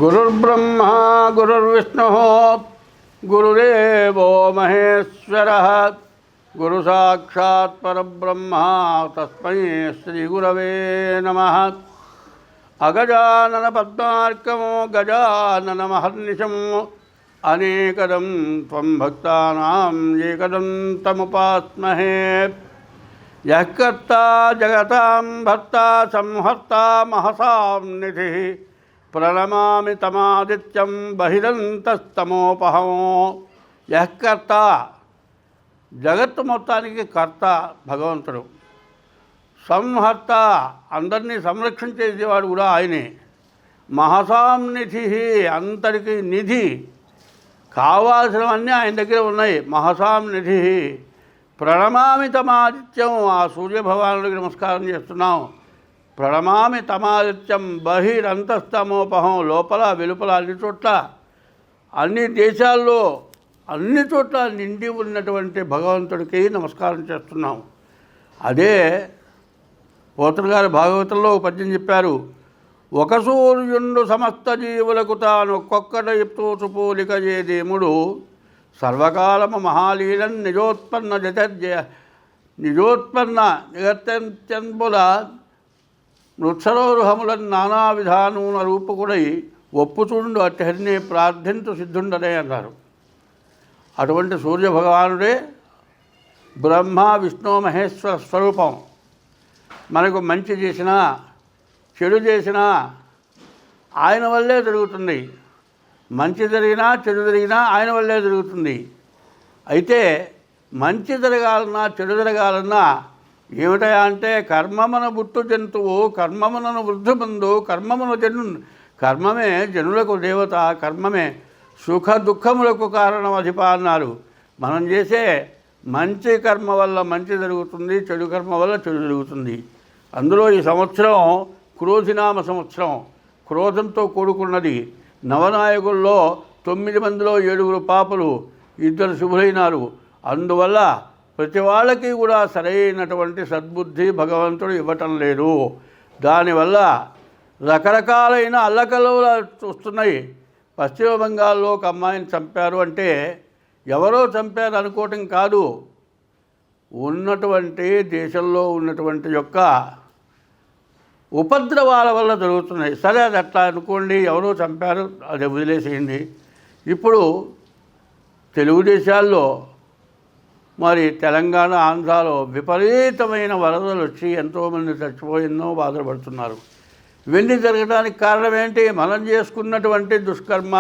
गुरुर्ब्रह्मा गुरुर्विष्णुः गुरुदेवो महेश्वरः गुरुसाक्षात् परब्रह्म तस्मै श्रीगुरवे नमः। अगजानन पद्मार्कं गजाननमहर्निशम् अनेकदं त्वं भक्तानां एकदं तमुपास्महे। यः कर्ता जगतां भर्ता संहर्ता महसां निधिः प्रणमामि तमादित्यं बहिरन्तस्तमोपहमो। यः कर्ता జగత్తు మొత్తానికి కర్త భగవంతుడు, సంహర్త అందరినీ సంరక్షించేవాడు కూడా ఆయనే, మహసాం నిధి అందరికీ నిధి, కావాల్సినవన్నీ ఆయన దగ్గర ఉన్నాయి. మహసాం నిధి ప్రణమామి తమాదిత్యం, ఆ సూర్యభగవానుడికి నమస్కారం చేస్తున్నాం. ప్రణమామి తమాదిత్యం బహిరంతస్తమోపహం, లోపల వెలుపల అన్ని చోట్ల అన్ని దేశాల్లో అన్ని చోట్ల నిండి ఉన్నటువంటి భగవంతుడికి నమస్కారం చేస్తున్నాం. అదే పోతన గారు భాగవతంలో పద్యం చెప్పారు. ఒక సూర్యుండు సమస్త జీవులకు తాను ఒక్కొక్కట చెప్తూ పోలిక చేదేముడు, సర్వకాలము మహాలీలం నిజోత్పన్న జగత్యంబుల మృత్సరోరుహములను నానా విధానమున రూపకుడై ఒప్పుచుండు అట్టహరినే ప్రార్థించు సిద్ధుండనే అన్నారు. అటువంటి సూర్యభగవానుడే బ్రహ్మ విష్ణు మహేశ్వర స్వరూపం. మనకు మంచి చేసినా చెడు చేసినా ఆయన వల్లే జరుగుతుంది. మంచి జరిగినా చెడు జరిగినా ఆయన వల్లే జరుగుతుంది. అయితే మంచి జరగాలన్నా చెడు జరగాలన్నా ఏమిటయా అంటే కర్మమున బుట్టు జంతువు కర్మమునను వృద్ధుబంధు కర్మమే జనులకు దేవత, కర్మమే సుఖ దుఃఖములకు కారణం అధిప అన్నారు. మనం చేసే మంచి కర్మ వల్ల మంచి జరుగుతుంది, చెడు కర్మ వల్ల చెడు జరుగుతుంది. అందులో ఈ సంవత్సరం క్రోధినామ సంవత్సరం, క్రోధంతో కూడుకున్నది. నవనాయకుల్లో 9 మందిలో 7 పాపలు, 2 శుభులైనారు. అందువల్ల ప్రతి వాళ్ళకి కూడా సరైనటువంటి సద్బుద్ధి భగవంతుడు ఇవ్వటం లేదు. దానివల్ల రకరకాలైన అల్లకల్లోలాలు వస్తున్నాయి. పశ్చిమ బంగాల్లో ఒక అమ్మాయిని చంపారు అంటే ఎవరో చంపారు అనుకోవటం కాదు, ఉన్నటువంటి దేశంలో ఉన్నటువంటి యొక్క ఉపద్రవాల వల్ల జరుగుతున్నాయి. సరే అది అట్లా అనుకోండి, ఎవరో చంపారు, అది వదిలేసేయండి. ఇప్పుడు తెలుగు దేశాల్లో మరి తెలంగాణ ఆంధ్రాలో విపరీతమైన వరదలు వచ్చి ఎంతోమంది చచ్చిపోయిందో బాధపడుతున్నారు. ఇవన్నీ జరగడానికి కారణం ఏంటి? మనం చేసుకున్నటువంటి దుష్కర్మ.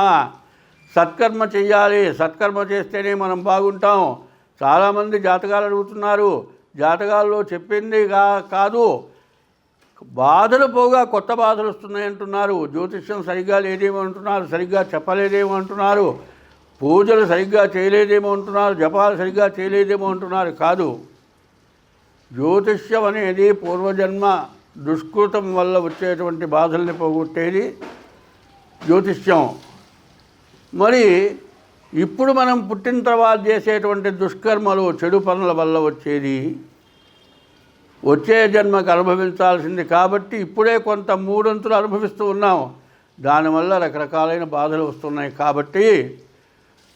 సత్కర్మ చెయ్యాలి, సత్కర్మ చేస్తేనే మనం బాగుంటాం. చాలామంది జాతకాలు అడుగుతున్నారు. జాతకాల్లో చెప్పింది కాదు, బాధలు పోగా కొత్త బాధలు వస్తున్నాయంటున్నారు. జ్యోతిష్యం సరిగ్గా లేదేమో అంటున్నారు, సరిగ్గా చెప్పలేదేమో అంటున్నారు, పూజలు సరిగ్గా చేయలేదేమో అంటున్నారు, జపాలు సరిగ్గా చేయలేదేమో అంటున్నారు. కాదు, జ్యోతిష్యం అనేది పూర్వజన్మ దుష్కృతం వల్ల వచ్చేటువంటి బాధల్ని పోగొట్టేది జ్యోతిష్యం. మరి ఇప్పుడు మనం పుట్టిన తర్వాత చేసేటువంటి దుష్కర్మలు, చెడు పనుల వల్ల వచ్చేది వచ్చే జన్మకు అనుభవించాల్సింది. కాబట్టి ఇప్పుడే కొంత 3 వంతులు అనుభవిస్తూ ఉన్నాం. దానివల్ల రకరకాలైన బాధలు వస్తున్నాయి. కాబట్టి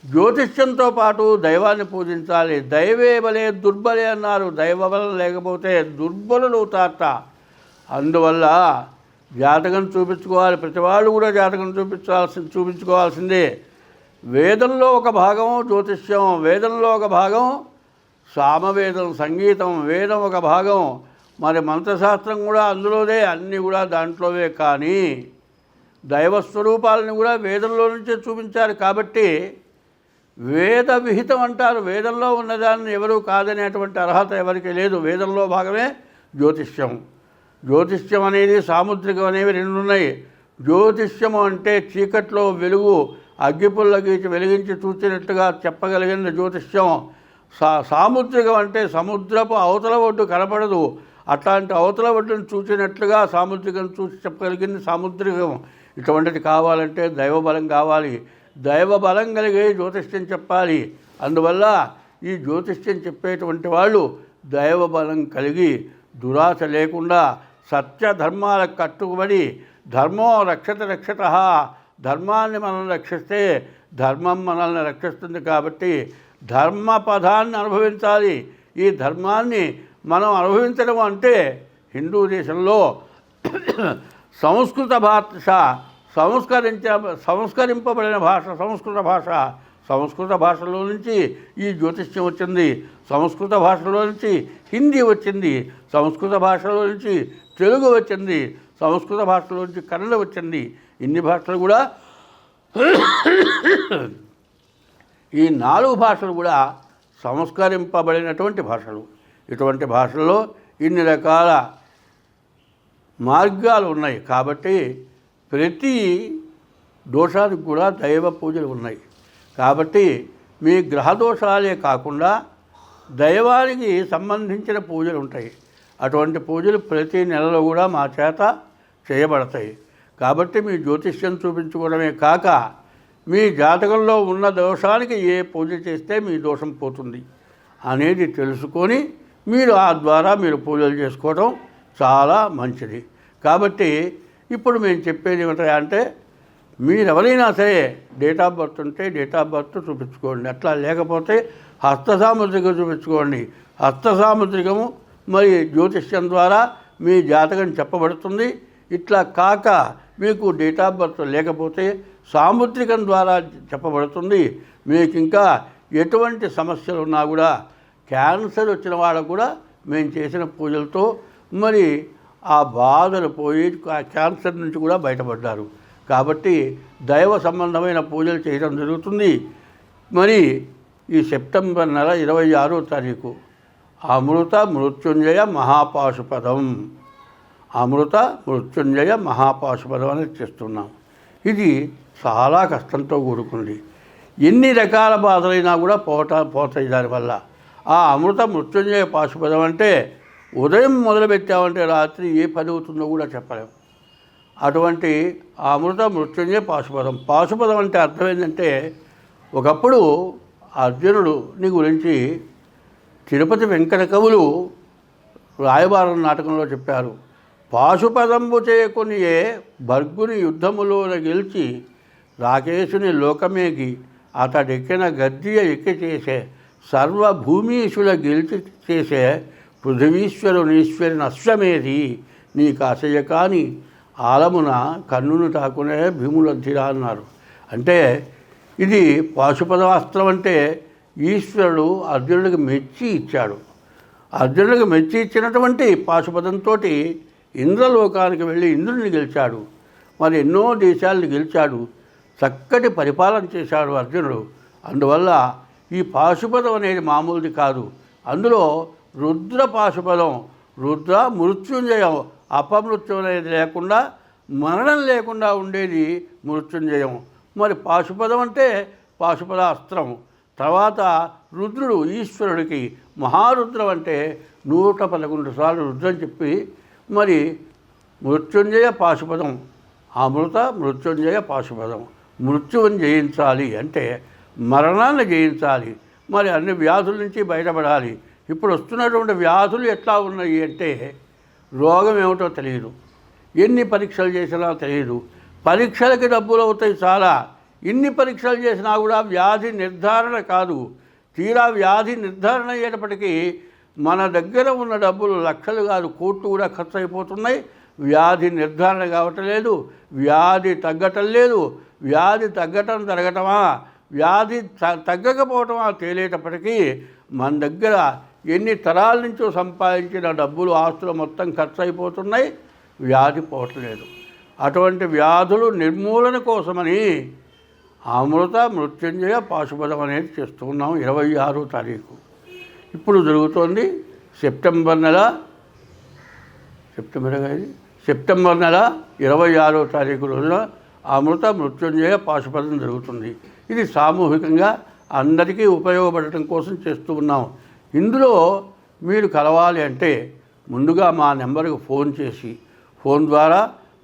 జ్యోతిష్యంతో పాటు దైవాన్ని పూజించాలి. దైవే బలే దుర్బలే అన్నారు. దైవ బలం లేకపోతే దుర్బలులు తాత. అందువల్ల జాతకం చూపించుకోవాలి. ప్రతి వాళ్ళు కూడా జాతకం చూపించుకోవాల్సిందే. వేదంలో ఒక భాగం జ్యోతిష్యం, వేదంలో ఒక భాగం సామవేదం సంగీతం, వేదం ఒక భాగం, మరి మంత్రశాస్త్రం కూడా అందులోదే, అన్నీ కూడా దాంట్లోవే. కానీ దైవస్వరూపాలని కూడా వేదంలో నుంచే చూపించారు. కాబట్టి వేద విహితం అంటారు. వేదంలో ఉన్నదాన్ని ఎవరూ కాదనేటువంటి అర్హత ఎవరికి లేదు. వేదంలో భాగమే జ్యోతిష్యం. జ్యోతిష్యం అనేది సాముద్రికం అనేవి 2 ఉన్నాయి. జ్యోతిష్యము అంటే చీకట్లో వెలుగు, అగ్గిపుల్ల గీచి వెలిగించి చూచినట్టుగా చెప్పగలిగిన జ్యోతిష్యం. సాముద్రికం అంటే సముద్రపు అవతల ఒడ్డు కనపడదు, అట్లాంటి అవతల ఒడ్డును చూచినట్లుగా సాముద్రికం చూసి చెప్పగలిగింది సాముద్రికం. ఇటువంటిది కావాలంటే దైవబలం కావాలి. దైవబలం కలిగి జ్యోతిష్యం చెప్పాలి. అందువల్ల ఈ జ్యోతిష్యం చెప్పేటువంటి వాళ్ళు దైవబలం కలిగి దురాశ లేకుండా సత్య ధర్మాలకు కట్టుబడి ధర్మో రక్షత ధర్మాన్ని మనం రక్షిస్తే ధర్మం మనల్ని రక్షిస్తుంది. కాబట్టి ధర్మ పదాన్ని అనుభవించాలి. ఈ ధర్మాన్ని మనం అనుభవించడం అంటే హిందూ దేశంలో సంస్కృత భాష సంస్కరింపబడిన భాష సంస్కృత భాష. సంస్కృత భాషలో నుంచి ఈ జ్యోతిష్యం వచ్చింది. సంస్కృత భాషలో నుంచి హిందీ వచ్చింది. సంస్కృత భాషలో నుంచి తెలుగు వచ్చింది. సంస్కృత భాషలో నుంచి కన్నడ వచ్చింది. ఇన్ని భాషలు కూడా ఈ 4 భాషలు కూడా సంస్కరింపబడినటువంటి భాషలు. ఇటువంటి భాషల్లో ఇన్ని రకాల మార్గాలు ఉన్నాయి. కాబట్టి ప్రతి దోషానికి కూడా దైవ పూజలు ఉన్నాయి. కాబట్టి మీ గ్రహ దోషాలే కాకుండా దైవానికి సంబంధించిన పూజలు ఉంటాయి. అటువంటి పూజలు ప్రతి నెలలో కూడా మా చేత చేయబడతాయి. కాబట్టి మీ జ్యోతిష్యం చూపించుకోవడమే కాక మీ జాతకంలో ఉన్న దోషానికి ఏ పూజ చేస్తే మీ దోషం పోతుంది అనేది తెలుసుకొని మీరు ఆ ద్వారా మీరు పూజలు చేసుకోవడం చాలా మంచిది. కాబట్టి ఇప్పుడు మేము చెప్పేది ఏమిటంటే మీరెవరైనా సరే డేట్ ఆఫ్ బర్త్ ఉంటే డేట్ ఆఫ్ బర్త్ చూపించుకోండి. అట్లా లేకపోతే హస్త సాముద్రికం చూపించుకోండి. హస్త సాముద్రికము మరి జ్యోతిష్యం ద్వారా మీ జాతకం చెప్పబడుతుంది. ఇట్లా కాక మీకు డేట్ ఆఫ్ బర్త్ లేకపోతే సాముద్రికం ద్వారా చెప్పబడుతుంది. మీకు ఇంకా ఎటువంటి సమస్యలు ఉన్నా కూడా క్యాన్సర్ వచ్చిన వాళ్ళకు కూడా మేము చేసిన పూజలతో మరి ఆ బాధలు పోయి క్యాన్సర్ నుంచి కూడా బయటపడ్డారు. కాబట్టి దైవ సంబంధమైన పూజలు చేయడం జరుగుతుంది. మరి ఈ సెప్టెంబర్ నెల 26వ తారీఖు అమృత మృత్యుంజయ మహాపాశుపదం అమృత మృత్యుంజయ మహాపాశుపదం అనేది చేస్తున్నాం. ఇది చాలా కష్టంతో కూడుకుంది. ఎన్ని రకాల బాధలైనా కూడా పోతాయి దానివల్ల. ఆ అమృత మృత్యుంజయ పాశుపదం అంటే ఉదయం మొదలుపెట్టామంటే రాత్రి ఏ పని అవుతుందో కూడా చెప్పలేము. అటువంటి అమృత మృత్యుంజయ పాశుపదం. పాశుపదం అంటే అర్థం ఏంటంటే ఒకప్పుడు అర్జునుడిని గురించి తిరుపతి వెంకట కవులు రాయబారం నాటకంలో చెప్పారు. పాశుపదంబు చేయకొనియే భర్గుని యుద్ధములోన గెలిచి రాకేశుని లోకమేగి అతడెక్కిన గద్దియ ఎక్కి చేసే సర్వభూమీషుల గెలిచి చేసే పృథివీశ్వరునీశ్వరుని అశ్వమేధి నీకు అసయ్య కాని ఆలమున కన్నును తాకునే భీములొద్దిరా అన్నారు. అంటే ఇది పాశుపదాస్త్రం అంటే ఈశ్వరుడు అర్జునుడికి మెచ్చి ఇచ్చాడు. అర్జునుడికి మెచ్చి ఇచ్చినటువంటి పాశుపదంతో ఇంద్రలోకానికి వెళ్ళి ఇంద్రుడిని గెలిచాడు. మరి ఎన్నో దేశాలను గెలిచాడు. చక్కటి పరిపాలన చేశాడు అర్జునుడు. అందువల్ల ఈ పాశుపదం అనేది మామూలుది కాదు. అందులో రుద్ర పాశుపదం, రుద్ర మృత్యుంజయం, అపమృత్యం అనేది లేకుండా మరణం లేకుండా ఉండేది మృత్యుంజయం. మరి పాశుపదం అంటే పాశుపద అస్త్రం. తర్వాత రుద్రుడు ఈశ్వరుడికి మహారుద్రం అంటే 111 సార్లు రుద్రం చెప్పి మరి మృత్యుంజయ పాశుపదం అమృత మృత్యుంజయ పాశుపదం. మృత్యువుని జయించాలి అంటే మరణాన్ని జయించాలి. మరి అన్ని వ్యాధుల నుంచి బయటపడాలి. ఇప్పుడు వస్తున్నటువంటి వ్యాధులు ఎట్లా ఉన్నాయి అంటే రోగం ఏమిటో తెలియదు, ఎన్ని పరీక్షలు చేసినా తెలియదు, పరీక్షలకి డబ్బులు అవుతాయి చాలా. ఇన్ని పరీక్షలు చేసినా కూడా వ్యాధి నిర్ధారణ కాదు. తీరా వ్యాధి నిర్ధారణ అయ్యేటప్పటికీ మన దగ్గర ఉన్న డబ్బులు లక్షలు కాదు కోట్లు కూడా ఖర్చు అయిపోతున్నాయి. వ్యాధి నిర్ధారణ కావటం లేదు, వ్యాధి తగ్గటం లేదు. వ్యాధి తగ్గటం జరగటమా వ్యాధి తగ్గకపోవటమా తేలేటప్పటికీ మన దగ్గర ఎన్ని తరాల నుంచో సంపాదించిన డబ్బులు ఆస్తులు మొత్తం ఖర్చు అయిపోతున్నాయి, వ్యాధి పోవట్లేదు. అటువంటి వ్యాధులు నిర్మూలన కోసమని అమృత మృత్యుంజయ పాశుపదం అనేది చేస్తున్నాం. 26వ తారీఖు ఇప్పుడు జరుగుతోంది. సెప్టెంబర్ నెల 26వ తారీఖు రోజున అమృత మృత్యుంజయ పాశుపదం జరుగుతుంది. ఇది సామూహికంగా అందరికీ ఉపయోగపడటం కోసం చేస్తూ ఉన్నాం. ఇందులో మీరు కలవాలి అంటే ముందుగా మా నెంబర్కి ఫోన్ చేసి ఫోన్ ద్వారా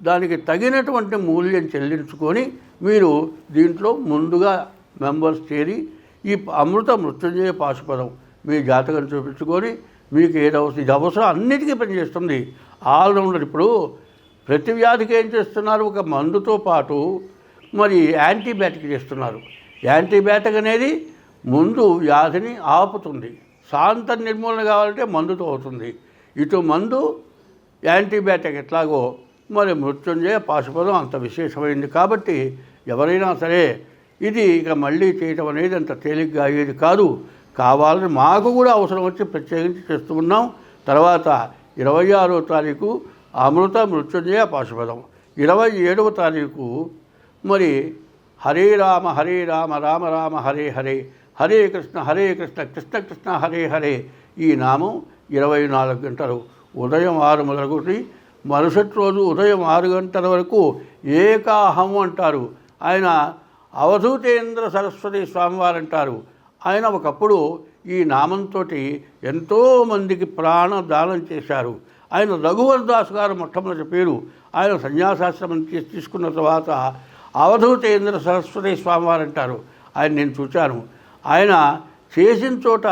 దానికి తగినటువంటి మూల్యం చెల్లించుకొని మీరు దీంట్లో ముందుగా మెంబర్స్ చేరి ఈ అమృత మృత్యుంజయ పాశుపదం మీ జాతకం చూపించుకొని మీకు ఏదవసరం ఇది అవసరం అన్నిటికీ పనిచేస్తుంది. ఆల్రౌండర్. ఇప్పుడు ప్రతి వ్యాధికి ఏం చేస్తున్నారు, ఒక మందుతో పాటు మరి యాంటీబయాటిక్ చేస్తున్నారు. యాంటీబయాటిక్ అనేది ముందు వ్యాధిని ఆపుతుంది, శాంత నిర్మూలన కావాలంటే మందుతో అవుతుంది. ఇటు మందు యాంటీబయాటిక్ ఎట్లాగో మరి మృత్యుంజయ పాశుపదం అంత విశేషమైంది. కాబట్టి ఎవరైనా సరే ఇది ఇక మళ్ళీ చేయటం అనేది అంత తేలిగ్గా అయ్యేది కాదు. కావాలని మాకు కూడా అవసరం వచ్చి ప్రత్యేకించి చేస్తూ ఉన్నాం. తర్వాత 26వ తారీఖు అమృత మృత్యుంజయ పాశుపదం, 27వ తారీఖు మరి హరే రామ రామ రామ హరే హరే, హరే కృష్ణ కృష్ణ కృష్ణ హరే హరే. ఈ నామం 24 గంటలు ఉదయం 6 మొదలుకొని మరుసటి రోజు ఉదయం 6 గంటల వరకు ఏకాహం అంటారు. ఆయన అవధూతేంద్ర సరస్వతి స్వామివారు అంటారు. ఆయన ఒకప్పుడు ఈ నామంతో ఎంతోమందికి ప్రాణదానం చేశారు. ఆయన రఘువరదాస్ గారు మొట్టమొదటి పేరు. ఆయన సన్యాసాశ్రమం తీసుకున్న తర్వాత అవధూతేంద్ర సరస్వతి స్వామివారు అంటారు. ఆయన నేను చూశాను. ఆయన చేసిన చోట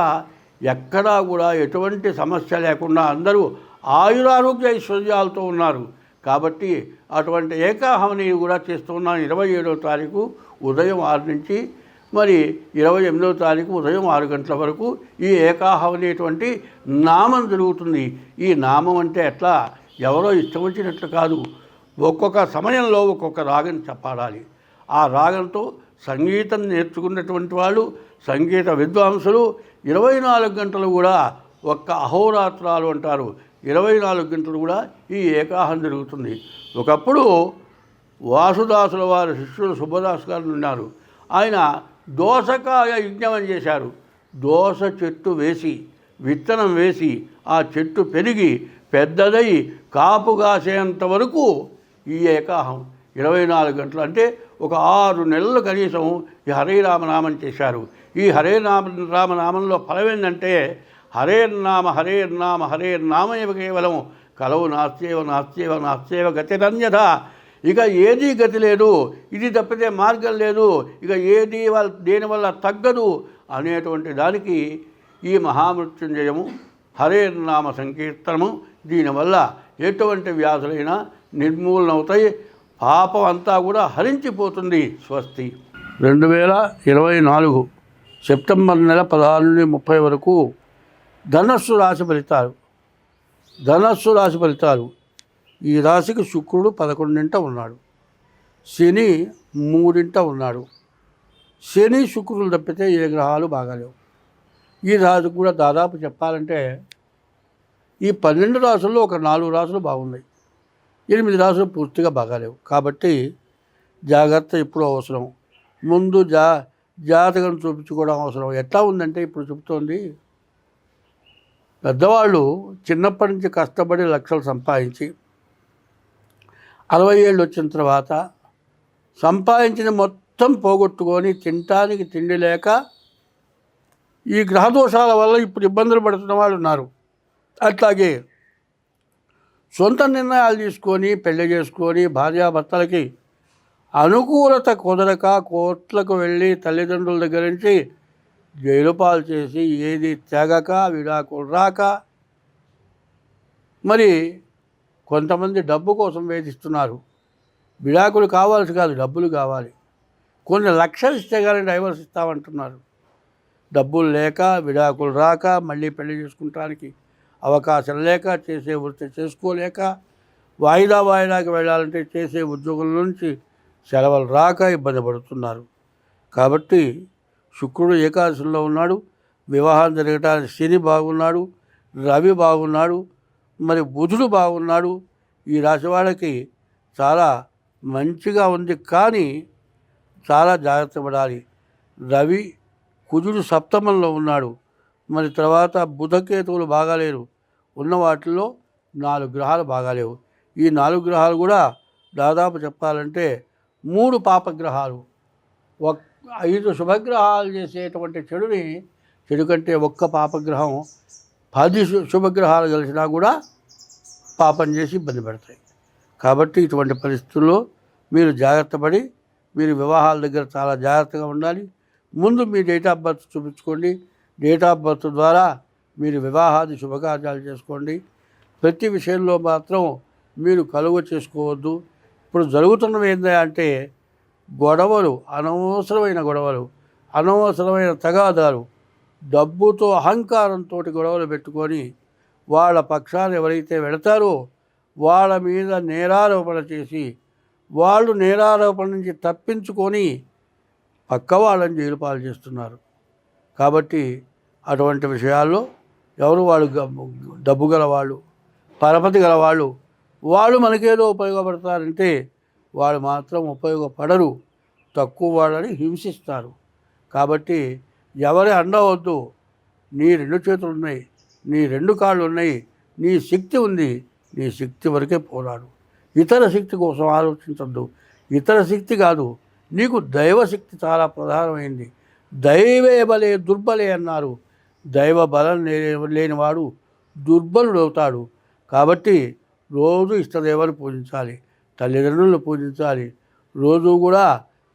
ఎక్కడా కూడా ఎటువంటి సమస్య లేకుండా అందరూ ఆయురారోగ్య ఐశ్వర్యాలతో ఉన్నారు. కాబట్టి అటువంటి ఏకాహమని కూడా చేస్తూ ఉన్నాను. 27వ తారీఖు ఉదయం 6 నుంచి మరి 28వ తారీఖు ఉదయం 6 గంటల వరకు ఈ ఏకాహం అనేటువంటి నామం జరుగుతుంది. ఈ నామం అంటే ఎట్లా ఎవరో ఇష్టం వచ్చినట్లు కాదు. ఒక్కొక్క సమయంలో ఒక్కొక్క రాగం చెప్పాలి. ఆ రాగంతో సంగీతం నేర్చుకున్నటువంటి వాళ్ళు, సంగీత విద్వాంసులు 24 గంటలు కూడా ఒక్క అహోరాత్రాలు అంటారు. 24 గంటలు కూడా ఈ ఏకాహం జరుగుతుంది. ఒకప్పుడు వాసుదాసుల వారి శిష్యులు సుబ్బదాస్ గారు ఉన్నారు. ఆయన దోసకాయ యజ్ఞం అని చేశారు. దోస చెట్టు వేసి విత్తనం వేసి ఆ చెట్టు పెరిగి పెద్దదై కాపు కాసేంత వరకు ఈ ఏకాహం 24 గంటలు అంటే ఒక 6 నెలలు కనీసం ఈ హరే రామనామం చేశారు. ఈ హరే రామనామంలో ఫలం ఏంటంటే హరేర్నామ హరేర్నామయవ కేవలం కలవు నాస్త్యేవ గతిరన్యథ. ఇక ఏదీ గతి లేదు, ఇది తప్పితే మార్గం లేదు, ఇక ఏది దేనివల్ల తగ్గదు అనేటువంటి దానికి ఈ మహామృత్యుంజయము హరేర్నామ సంకీర్తనము దీనివల్ల ఎటువంటి వ్యాధులైనా నిర్మూలన అవుతాయి. పాపం అంతా కూడా హరించిపోతుంది. స్వస్తి. 2024 సెప్టెంబర్ నెల 16 నుండి 30 వరకు ధనస్సు రాశి ఫలితాలు. ఈ రాశికి శుక్రుడు 11ంట ఉన్నాడు, శని 3ంట ఉన్నాడు. శని శుక్రులు తప్పితే ఏ గ్రహాలు బాగాలేవు. ఈ రాశి కూడా దాదాపు చెప్పాలంటే ఈ 12 రాశుల్లో ఒక 4 రాశులు బాగున్నాయి, 8 రాశులు పూర్తిగా బాగాలేవు. కాబట్టి జాగ్రత్త ఇప్పుడు అవసరం. ముందు జాతకం చూపించుకోవడం అవసరం. ఎట్లా ఉందంటే ఇప్పుడు చెబుతోంది, పెద్దవాళ్ళు చిన్నప్పటి నుంచి కష్టపడి లక్షలు సంపాదించి 60 ఏళ్ళు వచ్చిన తర్వాత సంపాదించిన మొత్తం పోగొట్టుకొని తినటానికి తిండి లేక ఈ గ్రహదోషాల వల్ల ఇప్పుడు ఇబ్బందులు పడుతున్న వాళ్ళు ఉన్నారు. అట్లాగే సొంత నిర్ణయాలు తీసుకొని పెళ్లి చేసుకొని భార్యాభర్తలకి అనుకూలత కుదరక కోర్టులకు వెళ్ళి తల్లిదండ్రుల దగ్గర నుంచి జైలు పాలు చేసి ఏది తెగక విడాకులు రాక మరి కొంతమంది డబ్బు కోసం వేధిస్తున్నారు. విడాకులు కావాల్సి కాదు, డబ్బులు కావాలి. కొన్ని లక్షలు ఇస్తే కానీ డైవర్స్ ఇస్తామంటున్నారు. డబ్బులు లేక విడాకులు రాక మళ్ళీ పెళ్లి చేసుకుంటానికి అవకాశం లేక చేసే వృత్తి చేసుకోలేక వాయిదాకి వెళ్ళాలంటే చేసే ఉద్యోగుల నుంచి సెలవులు రాక ఇబ్బంది పడుతున్నారు. కాబట్టి శుక్రుడు ఏకాదశంలో ఉన్నాడు. వివాహం జరగటానికి శని బాగున్నాడు, రవి బాగున్నాడు, మరి బుధుడు బాగున్నాడు. ఈ రాశి వాళ్ళకి చాలా మంచిగా ఉంది. కానీ చాలా జాగ్రత్త పడాలి. రవి కుజుడు సప్తమంలో ఉన్నాడు. మరి తర్వాత బుధకేతువులు బాగాలేరు. ఉన్న వాటిల్లో 4 గ్రహాలు బాగాలేవు. ఈ 4 గ్రహాలు కూడా దాదాపు చెప్పాలంటే 3 పాపగ్రహాలు. 5 శుభగ్రహాలు చేసేటువంటి చెడు కంటే ఒక్క పాపగ్రహం 10 శుభగ్రహాలు కలిసినా కూడా పాపం చేసి ఇబ్బంది పెడతాయి. కాబట్టి ఇటువంటి పరిస్థితుల్లో మీరు జాగ్రత్త పడి మీరు వివాహాల దగ్గర చాలా జాగ్రత్తగా ఉండాలి. ముందు మీ డేట్ ఆఫ్ బర్త్ చూపించుకోండి. డేట్ ఆఫ్ బర్త్ ద్వారా మీరు వివాహాది శుభకార్యాలు చేసుకోండి. ప్రతి విషయంలో మాత్రం మీరు కలువ చేసుకోవద్దు. ఇప్పుడు జరుగుతున్నవి ఏంటంటే గొడవలు, అనవసరమైన గొడవలు, అనవసరమైన తగాదాలు, డబ్బుతో అహంకారంతో గొడవలు పెట్టుకొని వాళ్ళ పక్షాన్ని ఎవరైతే వెళతారో వాళ్ళ మీద నేరారోపణ చేసి వాళ్ళు నేరారోపణ నుంచి తప్పించుకొని పక్క వాళ్ళని జైలు పాలు చేస్తున్నారు. కాబట్టి అటువంటి విషయాల్లో ఎవరు వాళ్ళు డబ్బు గలవాళ్ళు, పరపతి గలవాళ్ళు, వాళ్ళు మనకేదో ఉపయోగపడతారంటే వాళ్ళు మాత్రం ఉపయోగపడరు, తక్కువ వాళ్ళని హింసిస్తారు. కాబట్టి ఎవరి అండ వద్దు. నీ 2 చేతులు ఉన్నాయి, నీ 2 కాళ్ళు ఉన్నాయి, నీ శక్తి ఉంది, నీ శక్తి వరకే పోరాడు. ఇతర శక్తి కోసం ఆలోచించద్దు. ఇతర శక్తి కాదు, నీకు దైవశక్తి చాలా ప్రధానమైంది. దైవే బలే దుర్బలే అన్నారు. దైవ బలం లేనివాడు దుర్బలుడవుతాడు. కాబట్టి రోజు ఇష్టదేవాన్ని పూజించాలి, తల్లిదండ్రులను పూజించాలి, రోజు కూడా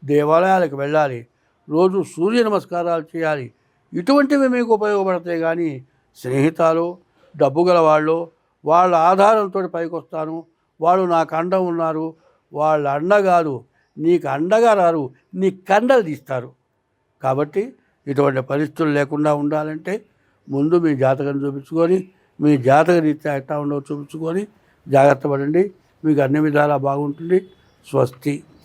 దేవాలయాలకు వెళ్ళాలి, రోజు సూర్య నమస్కారాలు చేయాలి. ఇటువంటివి మీకు ఉపయోగపడతాయి. కానీ స్నేహితాలు, డబ్బు గల వాళ్ళు, వాళ్ళ ఆధారంతో పైకి వస్తాను, వాళ్ళు నాకు అండ ఉన్నారు, వాళ్ళ అండ కాదు, నీకు అండగా రారు, నీ కండలు తీస్తారు. కాబట్టి ఇటువంటి పరిస్థితులు లేకుండా ఉండాలంటే ముందు మీ జాతకం చూపించుకొని, మీ జాతక రీత్యా ఎట్లా ఉండవో చూపించుకొని జాగ్రత్త పడండి. మీకు అన్ని విధాలా బాగుంటుంది. స్వస్తి.